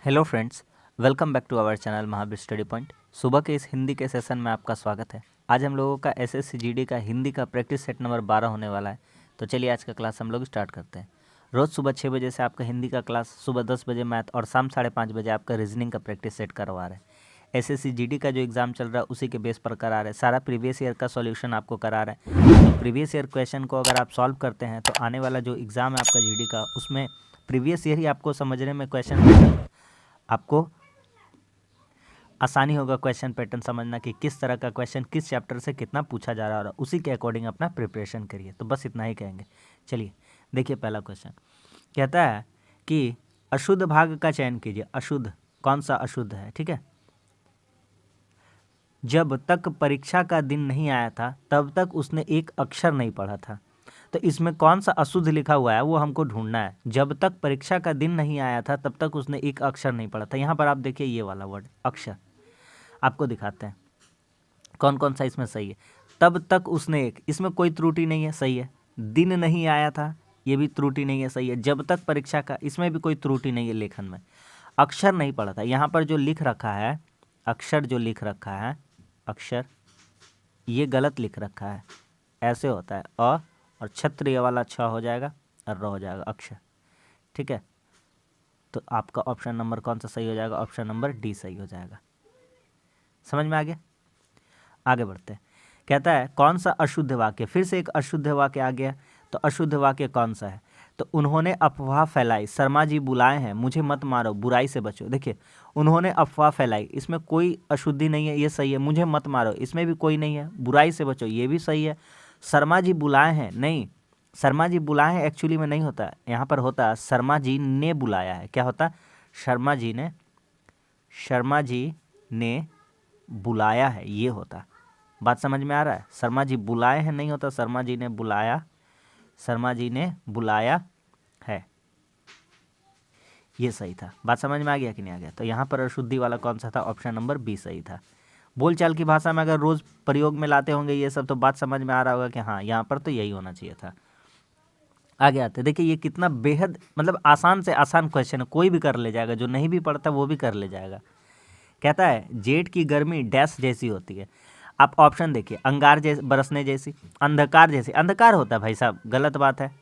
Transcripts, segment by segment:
Hello friends, welcome back to our channel Mahavir study point. सुबह के इस हिंदी के सेशन में आपका स्वागत है। आज हम लोगों का एसएससी जीडी का हिंदी का प्रैक्टिस सेट नंबर 12 होने वाला है। तो चलिए आज का क्लास हम लोग स्टार्ट करते हैं। रोज़ सुबह 6 बजे से आपका हिंदी का क्लास, सुबह 10 बजे मैथ और शाम 5:30 बजे आपका रीजनिंग का प्रैक्टिस सेट करवा रहे हैं। एसएससी जीडी का जो एग्ज़ाम चल रहा है उसी के बेस पर करा रहे हैं। सारा प्रीवियस ईयर का सॉल्यूशन आपको करा रहे हैं। तो प्रीवियस ईयर क्वेश्चन को अगर आप सॉल्व करते हैं तो आने वाला जो एग्ज़ाम है आपका जीडी का, उसमें प्रीवियस ईयर ही आपको समझने में क्वेश्चन आपको आसानी होगा क्वेश्चन पैटर्न समझना कि किस तरह का क्वेश्चन किस चैप्टर से कितना पूछा जा रहा है और उसी के अकॉर्डिंग अपना प्रिपरेशन करिए। तो बस इतना ही कहेंगे। चलिए देखिए, पहला क्वेश्चन कहता है कि अशुद्ध भाग का चयन कीजिए। अशुद्ध, कौन सा अशुद्ध है? ठीक है, जब तक परीक्षा का दिन नहीं आया था तब तक उसने एक अक्षर नहीं पढ़ा था। तो इसमें कौन सा अशुद्ध लिखा हुआ है वो हमको ढूंढना है। जब तक परीक्षा का दिन नहीं आया था तब तक उसने एक अक्षर नहीं पढ़ा था। यहाँ पर आप देखिए ये वाला वर्ड अक्षर आपको दिखाते हैं कौन कौन सा इसमें सही है। तब तक उसने एक, इसमें कोई त्रुटि नहीं है, सही है। दिन नहीं आया था, ये भी त्रुटि नहीं है, सही है। जब तक परीक्षा का, इसमें भी कोई त्रुटि नहीं है लेखन में। अक्षर नहीं पढ़ा था, यहाँ पर जो लिख रखा है अक्षर, जो लिख रखा है अक्षर, ये गलत लिख रखा है। ऐसे होता है अ और छत्र, ये वाला छ हो जाएगा और र हो जाएगा अक्षर। ठीक है, तो आपका ऑप्शन नंबर कौन सा सही हो जाएगा? ऑप्शन नंबर डी सही हो जाएगा। समझ में आ गया? आगे बढ़ते हैं। कहता है कौन सा अशुद्ध वाक्य, फिर से एक अशुद्ध वाक्य आ गया। तो अशुद्ध वाक्य कौन सा है? तो उन्होंने अफवाह फैलाई, शर्मा जी बुलाए हैं, मुझे मत मारो, बुराई से बचो। देखिए, उन्होंने अफवाह फैलाई, इसमें कोई अशुद्धि नहीं है, ये सही है। मुझे मत मारो, इसमें भी कोई नहीं है। बुराई से बचो, ये भी सही है। शर्मा जी बुलाए हैं, नहीं, शर्मा जी बुलाए हैं एक्चुअली में नहीं होता, यहाँ पर होता शर्मा जी ने बुलाया है। क्या होता? शर्मा जी ने बुलाया है, ये होता। बात समझ में आ रहा है? शर्मा जी बुलाए हैं नहीं होता, शर्मा जी ने बुलाया, शर्मा जी ने बुलाया है, ये सही था। बात समझ में आ गया कि नहीं आ गया? तो यहाँ पर अशुद्धि वाला कौन सा था? ऑप्शन नंबर बी सही था। बोलचाल की भाषा में अगर रोज प्रयोग में लाते होंगे ये सब, तो बात समझ में आ रहा होगा कि हाँ यहाँ पर तो यही होना चाहिए था। आगे आते, देखिए ये कितना बेहद मतलब आसान से आसान क्वेश्चन है, कोई भी कर ले जाएगा, जो नहीं भी पढ़ता वो भी कर ले जाएगा। कहता है जेठ की गर्मी डैश जैसी होती है। आप ऑप्शन देखिए, अंगार जैसे, बरसने जैसी, अंधकार जैसी। अंधकार होता है भाई साहब, गलत बात है।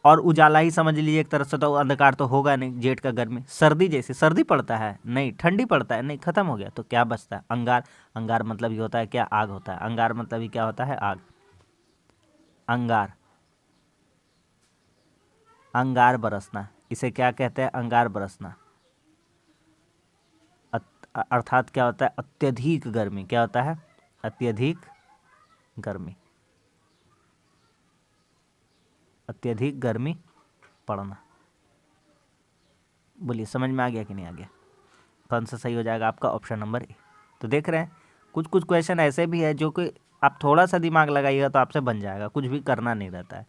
और उजाला ही समझ लीजिए एक तरह से, तो अंधकार तो होगा नहीं। जेठ का गर्मी, सर्दी जैसी, सर्दी पड़ता है नहीं, ठंडी पड़ता है नहीं, खत्म हो गया। तो क्या बचता है? अंगार। अंगार मतलब ये होता है क्या? आग होता है। अंगार मतलब ये क्या होता है? आग। अंगार, अंगार बरसना, इसे क्या कहते हैं? अंगार बरसना। अर्थात क्या होता है? अत्यधिक गर्मी। क्या होता है? अत्यधिक गर्मी, अत्यधिक गर्मी पड़ना। बोलिए समझ में आ गया कि नहीं आ गया? कौन सा सही हो जाएगा आपका? Option number A. तो देख रहे हैं कुछ कुछ क्वेश्चन ऐसे भी है जो कि आप थोड़ा सा दिमाग लगाइएगा तो आपसे बन जाएगा, कुछ भी करना नहीं रहता है।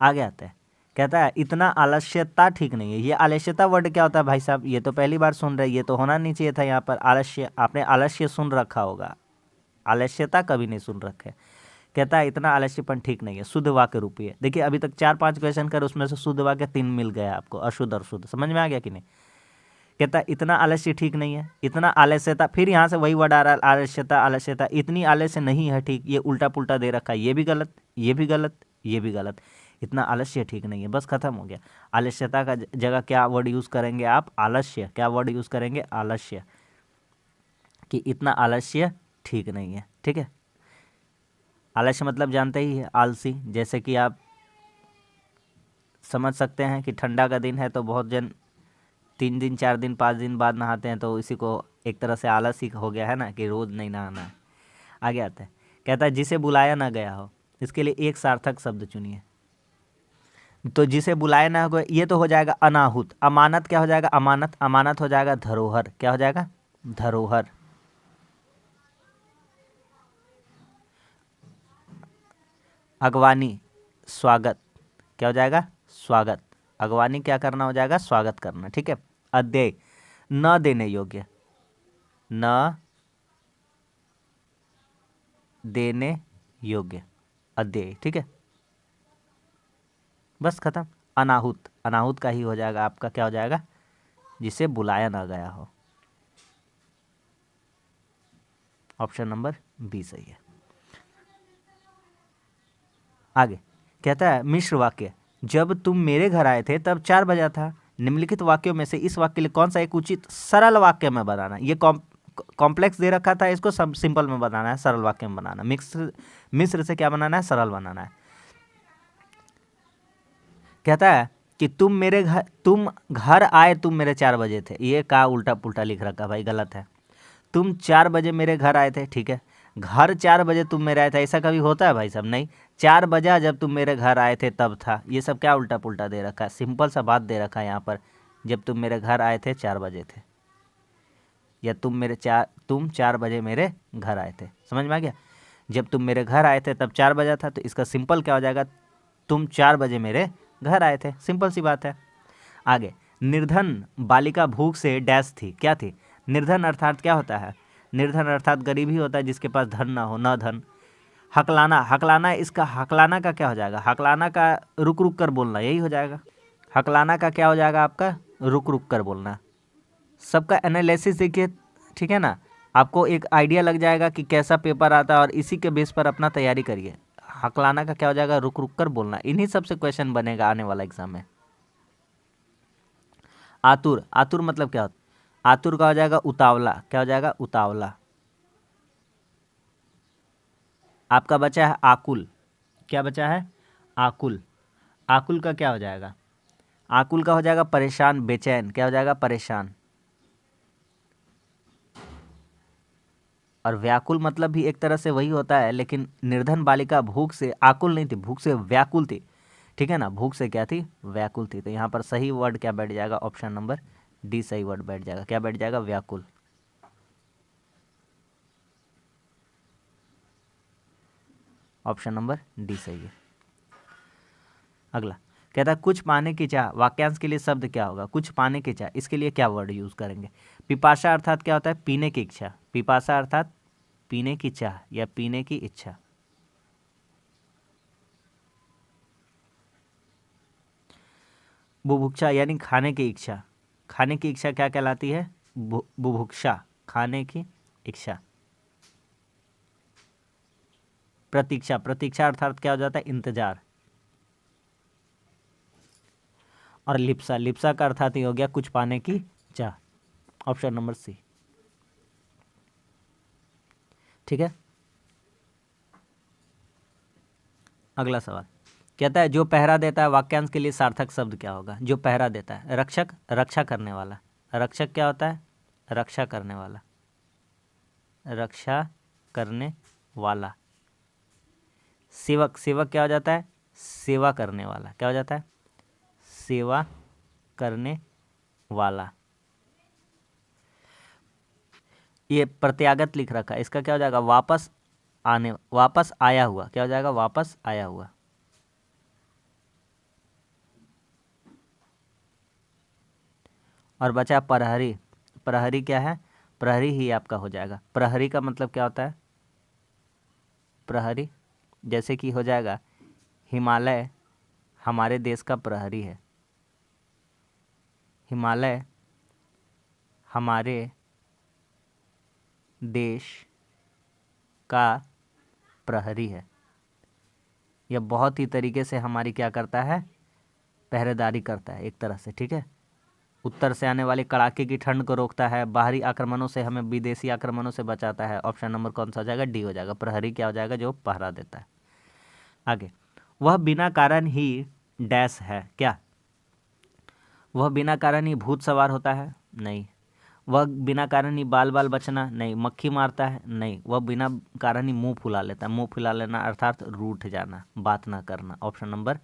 आगे आते हैं। कहता है इतना आलस्यता ठीक नहीं है। ये आलस्यता वर्ड क्या होता है भाई साहब? ये तो पहली बार सुन रहे हैं, ये तो होना नहीं चाहिए था यहाँ पर। आलस्य, आपने आलस्य सुन रखा होगा, आलस्यता कभी नहीं सुन रखे। कहता है इतना आलस्यपन ठीक नहीं है, शुद्ध वाक्य रूपी है। देखिए अभी तक 4-5 क्वेश्चन कर, उसमें से शुद्ध वाक्य 3 मिल गया आपको, अशुद्ध और शुद्ध। समझ में आ गया कि नहीं? कहता है इतना आलस्य ठीक नहीं है, इतना आलस्यता, फिर यहाँ से वही वर्ड आ रहा है आलस्यता, आलस्यता। इतनी आलस्य नहीं है ठीक, ये उल्टा पुल्टा दे रखा है, ये भी गलत, ये भी गलत, ये भी गलत। इतना आलस्य ठीक नहीं है, बस खत्म हो गया। आलस्यता का जगह क्या वर्ड यूज़ करेंगे आप? आलस्य। क्या वर्ड यूज़ करेंगे? आलस्य, कि इतना आलस्य ठीक नहीं है। ठीक है, आलस्य मतलब जानते ही है, आलसी। जैसे कि आप समझ सकते हैं कि ठंडा का दिन है तो बहुत जन 3 दिन 4 दिन 5 दिन बाद नहाते हैं, तो इसी को एक तरह से आलस ही हो गया है ना, कि रोज़ नहीं नहाना है। आगे आते हैं। कहता है जिसे बुलाया ना गया हो, इसके लिए एक सार्थक शब्द चुनिए। तो जिसे बुलाया ना हो, ये तो हो जाएगा अनाहुत। अमानत क्या हो जाएगा? अमानत। अमानत हो जाएगा धरोहर। क्या हो जाएगा? धरोहर। अगवानी, स्वागत। क्या हो जाएगा? स्वागत। अगवानी क्या करना हो जाएगा? स्वागत करना। ठीक है। अध्यय, न देने योग्य, न देने योग्य, अध्यय। ठीक है, बस खत्म। अनाहुत, अनाहुत का ही हो जाएगा आपका, क्या हो जाएगा? जिसे बुलाया ना गया हो। ऑप्शन नंबर बी सही है। आगे कहता है मिश्र वाक्य, जब तुम मेरे घर आए थे तब 4 बजा था। निम्नलिखित वाक्यों में से इस वाक्य के लिए कौन सा एक उचित सरल वाक्य में बनाना। ये कॉम्प्लेक्स दे रखा था, इसको सिंपल में बनाना है, सरल वाक्य में बनाना। मिस्र से क्या बनाना है, सरल बनाना है। कहता है कि तुम घर आए, तुम मेरे 4 बजे थे। ये का उल्टा पुल्टा लिख रखा भाई, गलत है। तुम 4 बजे मेरे घर आए थे, ठीक है। घर 4 बजे तुम मेरे आए थे, ऐसा कभी होता है भाई साहब? नहीं। 4 बजा जब तुम मेरे घर आए थे तब था। ये सब क्या उल्टा पुल्टा दे रखा है, सिंपल सा बात दे रखा है यहाँ पर। जब तुम मेरे घर आए थे 4 बजे थे, या तुम 4 बजे मेरे घर आए थे। समझ में आ गया? जब तुम मेरे घर आए थे तब 4 बजा था, तो इसका सिंपल क्या हो जाएगा, तुम 4 बजे मेरे घर आए थे। सिंपल सी बात है। आगे, निर्धन बालिका भूख से डैश थी, क्या थी? निर्धन अर्थात क्या होता है? निर्धन अर्थात गरीब ही होता है, जिसके पास धन ना हो, न धन। हकलाना, इसका हकलाना का क्या हो जाएगा? हकलाना का रुक रुक कर बोलना, यही हो जाएगा। हकलाना का क्या हो जाएगा आपका? रुक रुक कर बोलना। सबका एनालिसिस देखिए, ठीक है ना, आपको एक आइडिया लग जाएगा कि कैसा पेपर आता है, और इसी के बेस पर अपना तैयारी करिए। हकलाना का क्या हो जाएगा? रुक रुक कर बोलना। इन्हीं सबसे क्वेश्चन बनेगा आने वाला एग्जाम में। आतुर मतलब क्या होता है? आतुर का हो जाएगा उतावला। क्या हो जाएगा? उतावला। आपका बचा है आकुल। क्या बचा है? आकुल। आकुल का क्या हो जाएगा? आकुल का हो जाएगा परेशान, बेचैन। क्या हो जाएगा? परेशान। और व्याकुल मतलब भी एक तरह से वही होता है, लेकिन निर्धन बालिका भूख से आकुल नहीं थी, भूख से व्याकुल थी। ठीक है ना, भूख से क्या थी? व्याकुल थी। तो यहाँ पर सही वर्ड क्या बैठ जाएगा? ऑप्शन नंबर डी सही वर्ड बैठ जाएगा। क्या बैठ जाएगा? व्याकुल। ऑप्शन नंबर डी सही है। अगला कहता है कुछ पाने की चाह, वाक्यांश के लिए शब्द क्या होगा? कुछ पाने की चाह, इसके लिए क्या वर्ड यूज करेंगे? पिपासा अर्थात क्या होता है? पीने की इच्छा। पिपासा अर्थात पीने की चाह या पीने की इच्छा। बुभुक्षा यानी खाने की इच्छा। खाने की इच्छा क्या कहलाती है? बुभुक्षा, खाने की इच्छा। प्रतीक्षा, प्रतीक्षा अर्थात क्या हो जाता है? इंतजार। और लिप्सा, लिप्सा का अर्थात ही हो गया कुछ पाने की चाह। Option number C. ठीक है। अगला सवाल कहता है जो पहरा देता है, वाक्यांश के लिए सार्थक शब्द क्या होगा? जो पहरा देता है, रक्षक, रक्षा करने वाला। रक्षक क्या होता है? रक्षा करने वाला, रक्षा करने वाला। सेवक, सेवक क्या हो जाता है? सेवा करने वाला। क्या हो जाता है? सेवा करने वाला। ये प्रत्यागत लिख रखा है, इसका क्या हो जाएगा? वापस आने, वापस आया हुआ। क्या हो जाएगा? वापस आया हुआ। और बचा प्रहरी। प्रहरी क्या है? प्रहरी ही आपका हो जाएगा। प्रहरी का मतलब क्या होता है? प्रहरी जैसे कि हो जाएगा हिमालय हमारे देश का प्रहरी है। हिमालय हमारे देश का प्रहरी है। यह बहुत ही तरीके से हमारी क्या करता है? पहरेदारी करता है एक तरह से। ठीक है, उत्तर से आने वाली कड़ाके की ठंड को रोकता है, बाहरी आक्रमणों से, हमें विदेशी आक्रमणों से बचाता है। ऑप्शन नंबर कौन सा हो जाएगा? डी हो जाएगा। प्रहरी क्या हो जाएगा? जो पहरा देता है। आगे, वह बिना कारण ही डैश है। क्या? वह बिना कारण ही भूत सवार होता है? नहीं। वह बिना कारण ही बाल बाल बचना? नहीं। मक्खी मारता है? नहीं। वह बिना कारण ही मुंह फुला लेता है? मुंह फुला लेना अर्थात रूठ जाना, बात ना करना। ऑप्शन नंबर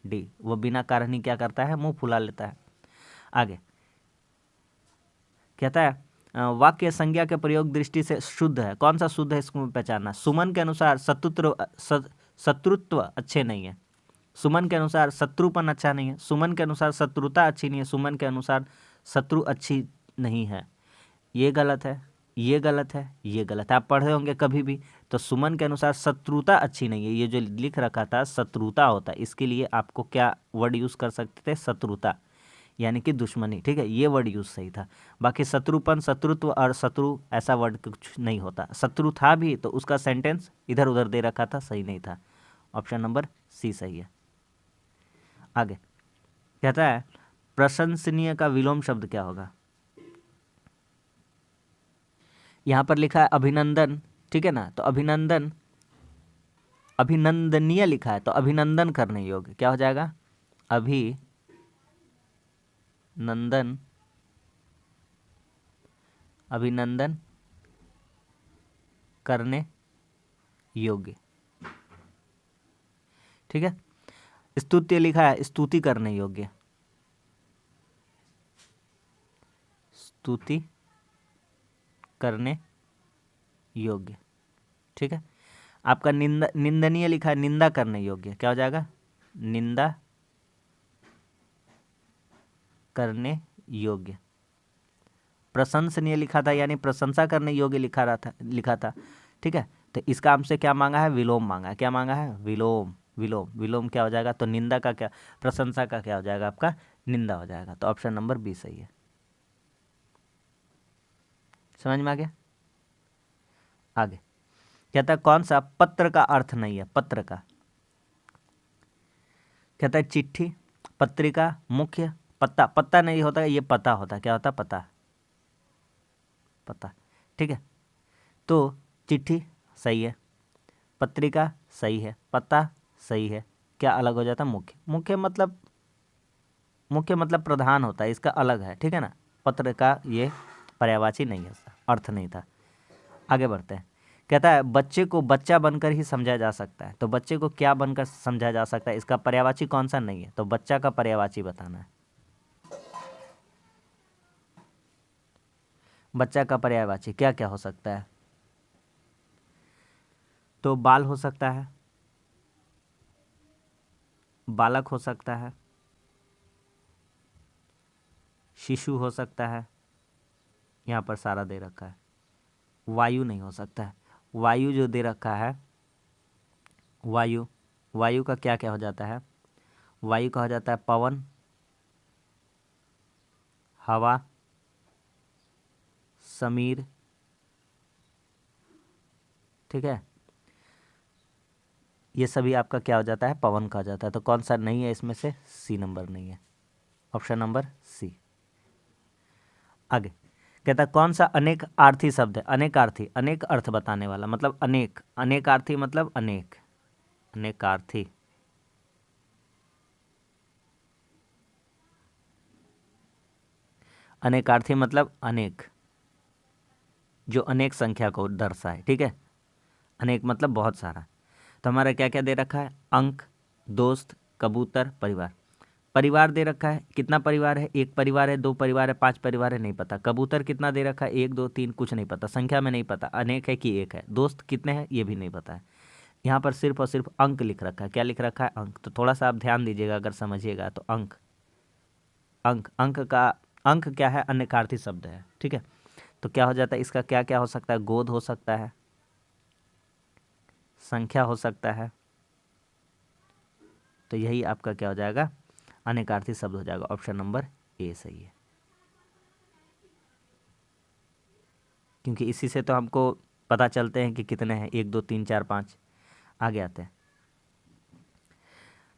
डी, वह बिना कारण ही क्या करता है? मुंह फुला लेता है। आगे कहता है वाक्य संज्ञा के प्रयोग दृष्टि से शुद्ध है। कौन सा शुद्ध है, इसको पहचानना। सुमन के अनुसार शत्रुत्व अच्छे नहीं है। सुमन के अनुसार शत्रुपन अच्छा नहीं है। सुमन के अनुसार शत्रुता अच्छी नहीं है। सुमन के अनुसार शत्रु अच्छी नहीं है। ये गलत है, ये गलत है, ये गलत है। आप पढ़े होंगे कभी भी, तो सुमन के अनुसार शत्रुता अच्छी नहीं है, ये जो लिख रखा था शत्रुता होता है। इसके लिए आपको क्या वर्ड यूज़ कर सकते थे? शत्रुता। यानी कि दुश्मनी, ठीक है, ये वर्ड यूज सही था। बाकी शत्रुपन, शत्रुत्व और शत्रु ऐसा वर्ड कुछ नहीं होता। शत्रु था भी तो उसका सेंटेंस इधर उधर दे रखा था, सही नहीं था। ऑप्शन नंबर सी सही है। आगे कहता है प्रशंसनीय का विलोम शब्द क्या होगा। यहाँ पर लिखा है अभिनंदन, ठीक है ना, तो अभिनंदन, अभिनंदनीय लिखा है तो अभिनंदन करने योग्य क्या हो जाएगा, अभिनंदन, अभिनंदन करने योग्य, ठीक है। स्तुत्य लिखा है स्तुति करने योग्य, स्तुति करने योग्य, ठीक है। आपका निंदनीय लिखा है निंदा करने योग्य, क्या हो जाएगा, निंदा करने योग्य। प्रशंसनीय लिखा था यानी प्रशंसा करने योग्य लिखा था, ठीक है। तो इसका हमसे क्या मांगा है, विलोम मांगा है। क्या मांगा है, विलोम। विलोम, विलोम क्या हो जाएगा, तो निंदा का क्या, प्रशंसा का क्या हो जाएगा, आपका निंदा हो जाएगा। तो ऑप्शन नंबर बी सही है। समझ में आ गया। आगे कहता है कौन सा पत्र का अर्थ नहीं है, पत्र का। कहता है चिट्ठी, पत्रिका, मुख्य, पत्ता। पत्ता नहीं होता, ये पता होता। क्या होता, पता, पता, ठीक है। तो चिट्ठी सही है, पत्रिका सही है, पता सही है। क्या अलग हो जाता, मुख्य। मुख्य मतलब, मुख्य मतलब प्रधान होता है, इसका अलग है, ठीक है ना। पत्र का ये पर्यायवाची नहीं है, अर्थ नहीं था। आगे बढ़ते हैं। कहता है बच्चे को बच्चा बनकर ही समझा जा सकता है। तो बच्चे को क्या बनकर समझा जा सकता है, इसका पर्यायवाची कौन सा नहीं है, तो बच्चा का पर्यायवाची बताना है। बच्चा का पर्यायवाची क्या क्या हो सकता है, तो बाल हो सकता है, बालक हो सकता है, शिशु हो सकता है, यहाँ पर सारा दे रखा है। वायु नहीं हो सकता है, वायु जो दे रखा है, वायु, वायु का क्या क्या हो जाता है, वायु का हो जाता है पवन, हवा, समीर, ठीक है। ये सभी आपका क्या हो जाता है, पवन का हो जाता है। तो कौन सा नहीं है इसमें से, सी नंबर नहीं है, ऑप्शन नंबर सी। आगे कहता है कौन सा अनेक आर्थी शब्द है, अनेकार्थी, अनेक अर्थ बताने वाला, मतलब अनेक, अनेकार्थी मतलब अनेक, अनेकार्थी, अनेकार्थी मतलब अनेक, जो अनेक संख्या को दर्शाए, ठीक है। अनेक मतलब बहुत सारा। तो हमारा क्या क्या दे रखा है, अंक, दोस्त, कबूतर, परिवार। परिवार दे रखा है, कितना परिवार है, एक परिवार है, दो परिवार है, पांच परिवार है, नहीं पता। कबूतर कितना दे रखा है, एक दो तीन, कुछ नहीं पता, संख्या में नहीं पता, अनेक है कि एक है। दोस्त कितने हैं, ये भी नहीं पता है। यहाँ पर सिर्फ और सिर्फ अंक लिख रखा है। क्या लिख रखा है, अंक। तो थोड़ा सा आप ध्यान दीजिएगा अगर समझिएगा तो। अंक, अंक, अंक का, अंक क्या है, अनेकार्थी शब्द है, ठीक है। तो क्या हो जाता है इसका, क्या क्या हो सकता है, गोद हो सकता है, संख्या हो सकता है। तो यही आपका क्या हो जाएगा, अनेकार्थी शब्द हो जाएगा। ऑप्शन नंबर ए सही है, क्योंकि इसी से तो हमको पता चलते हैं कि कितने हैं, एक दो तीन चार पाँच। आगे आते हैं।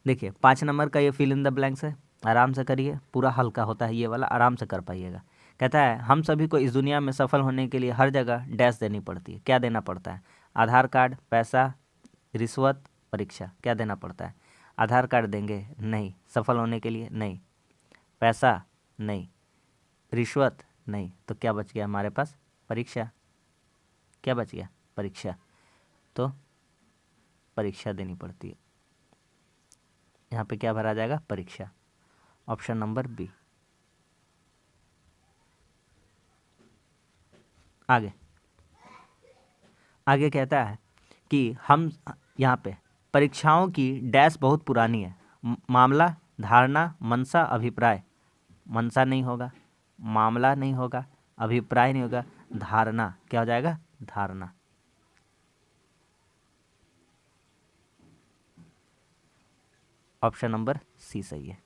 देखिए 5 नंबर का ये फिल इन द ब्लैंक्स है, आराम से करिए, पूरा हल्का होता है ये वाला, आराम से कर पाइएगा। कहता है हम सभी को इस दुनिया में सफल होने के लिए हर जगह डैश देनी पड़ती है। क्या देना पड़ता है, आधार कार्ड, पैसा, रिश्वत, परीक्षा। क्या देना पड़ता है, आधार कार्ड देंगे, नहीं। सफल होने के लिए, नहीं। पैसा, नहीं। रिश्वत, नहीं। तो क्या बच गया हमारे पास, परीक्षा। क्या बच गया, परीक्षा। तो परीक्षा देनी पड़ती है। यहाँ पे क्या भरा जाएगा, परीक्षा। Option number B. आगे, आगे कहता है कि हम यहाँ पे परीक्षाओं की डैश बहुत पुरानी है। मामला, धारणा, मनसा, अभिप्राय। मनसा नहीं होगा, मामला नहीं होगा, अभिप्राय नहीं होगा, धारणा। क्या हो जाएगा, धारणा। ऑप्शन नंबर सी सही है।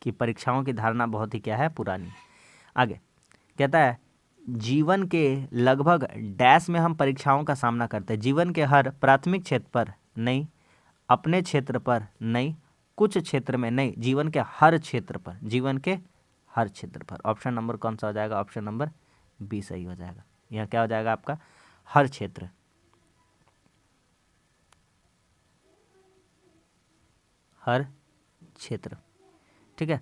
कि परीक्षाओं की धारणा बहुत ही क्या है, पुरानी। आगे कहता है जीवन के लगभग डैश में हम परीक्षाओं का सामना करते हैं। जीवन के हर प्राथमिक क्षेत्र पर नहीं, अपने क्षेत्र पर नहीं, कुछ क्षेत्र में नहीं, जीवन के हर क्षेत्र पर, जीवन के हर क्षेत्र पर। ऑप्शन नंबर कौन सा हो जाएगा? ऑप्शन नंबर बी सही हो जाएगा। यह क्या हो जाएगा आपका? हर क्षेत्र, हर क्षेत्र। ठीक है,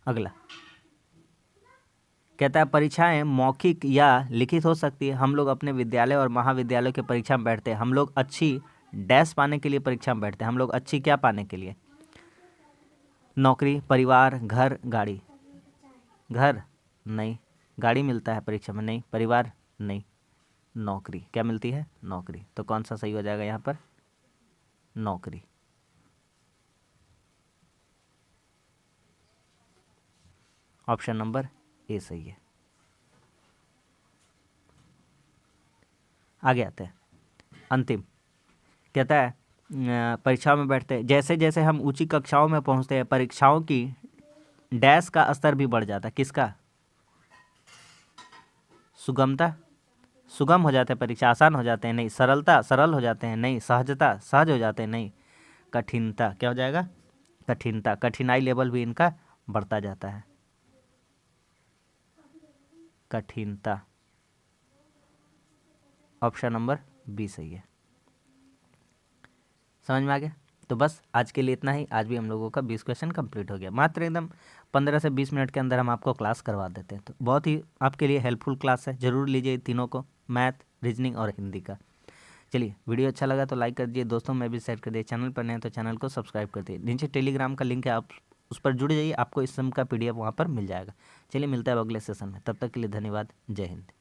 अगला कहता है परीक्षाएं मौखिक या लिखित हो सकती है। हम लोग अपने विद्यालय और महाविद्यालय के परीक्षा में बैठते हैं। हम लोग अच्छी डैश पाने के लिए परीक्षा में बैठते हैं। हम लोग अच्छी क्या पाने के लिए? नौकरी, परिवार, घर, गाड़ी। घर नहीं, गाड़ी मिलता है परीक्षा में, नहीं, परिवार नहीं, नौकरी। क्या मिलती है? नौकरी। तो कौन सा सही हो जाएगा यहाँ पर? नौकरी। ऑप्शन नंबर ए सही है। आगे आते हैं, अंतिम कहता है परीक्षाओं में बैठते हैं, जैसे जैसे हम ऊंची कक्षाओं में पहुंचते हैं परीक्षाओं की डैश का स्तर भी बढ़ जाता है। किसका? सुगमता, सुगम हो जाते हैं परीक्षा, आसान हो जाते हैं, नहीं। सरलता, सरल हो जाते हैं, नहीं। सहजता, सहज हो जाते हैं, नहीं। कठिनता, क्या हो जाएगा? कठिनता, कठिनाई लेवल भी इनका बढ़ता जाता है। कठिनता, ऑप्शन नंबर बी सही है। समझ में आ गया? तो बस आज के लिए इतना ही। आज भी हम लोगों का 20 क्वेश्चन कंप्लीट हो गया। मात्र एकदम 15 से 20 मिनट के अंदर हम आपको क्लास करवा देते हैं। तो बहुत ही आपके लिए हेल्पफुल क्लास है, ज़रूर लीजिए तीनों को, मैथ, रीजनिंग और हिंदी का। चलिए, वीडियो अच्छा लगा तो लाइक कर दीजिए, दोस्तों में भी शेयर कर दिए। चैनल पर नए हैं तो चैनल को सब्सक्राइब कर दिए। नीचे टेलीग्राम का लिंक है, आप उस पर जुड़ जाइए, आपको इस सम का PDF वहाँ पर मिल जाएगा। चलिए, मिलता है अगले सेशन में, तब तक के लिए धन्यवाद। जय हिंद।